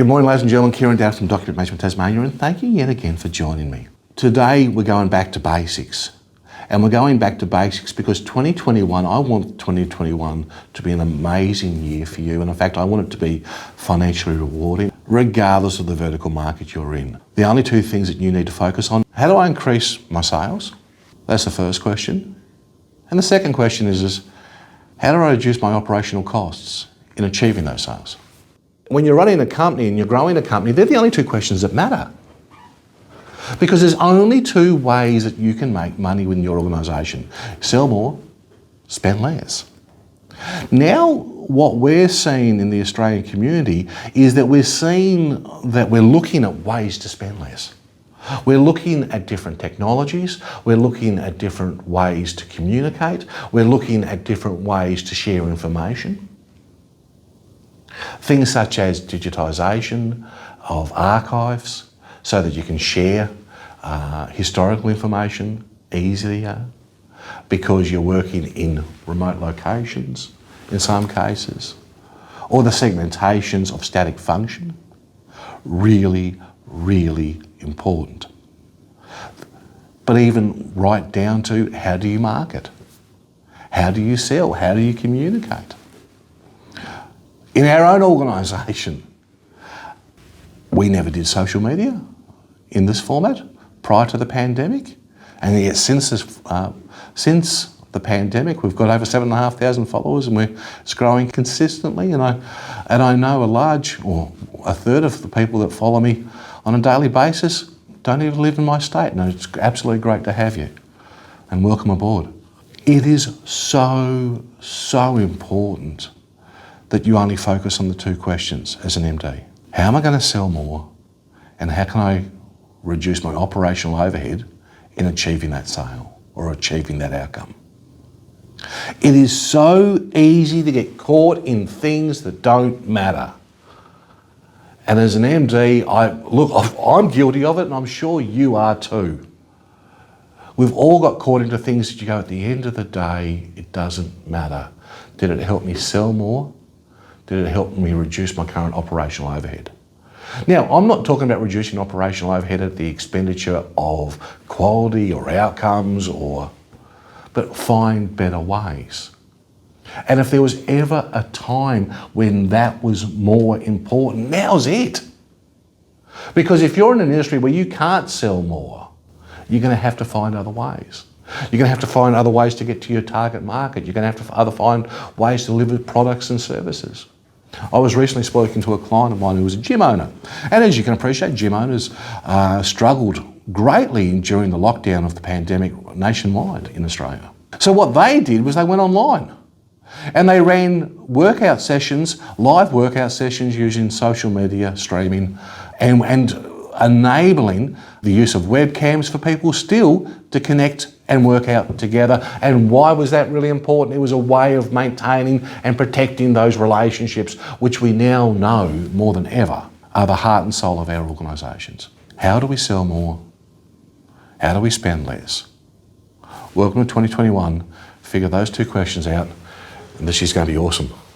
Good morning, ladies and gentlemen. Kieran Dowd from Document Management Tasmania, and thank you yet again for joining me. Today, we're going back to basics. And we're going back to basics because 2021, I want 2021 to be an amazing year for you. And in fact, I want it to be financially rewarding, regardless of the vertical market you're in. The only two things that you need to focus on: how do I increase my sales? That's the first question. And the second question is how do I reduce my operational costs in achieving those sales? When you're running a company and you're growing a company, they're the only two questions that matter. Because there's only two ways that you can make money within your organisation: sell more, spend less. Now, what we're seeing in the Australian community is that we're looking at ways to spend less. We're looking at different technologies, we're looking at different ways to communicate, we're looking at different ways to share information. Things such as digitisation of archives so that you can share historical information easier because you're working in remote locations in some cases, or the segmentations of static function. Really, really important. But even right down to how do you market? How do you sell? How do you communicate? In our own organisation, we never did social media in this format prior to the pandemic, and yet since the pandemic, we've got over 7,500 followers, and it's growing consistently. And I know a third of the people that follow me on a daily basis don't even live in my state, and it's absolutely great to have you, and welcome aboard. It is so important that you only focus on the two questions as an MD. How am I going to sell more, and how can I reduce my operational overhead in achieving that sale or achieving that outcome? It is so easy to get caught in things that don't matter. And as an MD, I'm guilty of it, and I'm sure you are too. We've all got caught into things that you go, at the end of the day, it doesn't matter. Did it help me sell more? Did it help me reduce my current operational overhead? Now, I'm not talking about reducing operational overhead at the expenditure of quality or outcomes, but find better ways. And if there was ever a time when that was more important, now's it. Because if you're in an industry where you can't sell more, you're going to have to find other ways. You're going to have to find other ways to get to your target market. You're going to have to find ways to deliver products and services. I was recently speaking to a client of mine who was a gym owner. And as you can appreciate, gym owners struggled greatly during the lockdown of the pandemic nationwide in Australia. So what they did was they went online and they ran workout sessions, live workout sessions using social media, streaming, and enabling the use of webcams for people still to connect and work out together. And why was that really important? It was a way of maintaining and protecting those relationships, which we now know more than ever are the heart and soul of our organisations. How do we sell more? How do we spend less? Welcome to 2021. Figure those two questions out, and this is going to be awesome.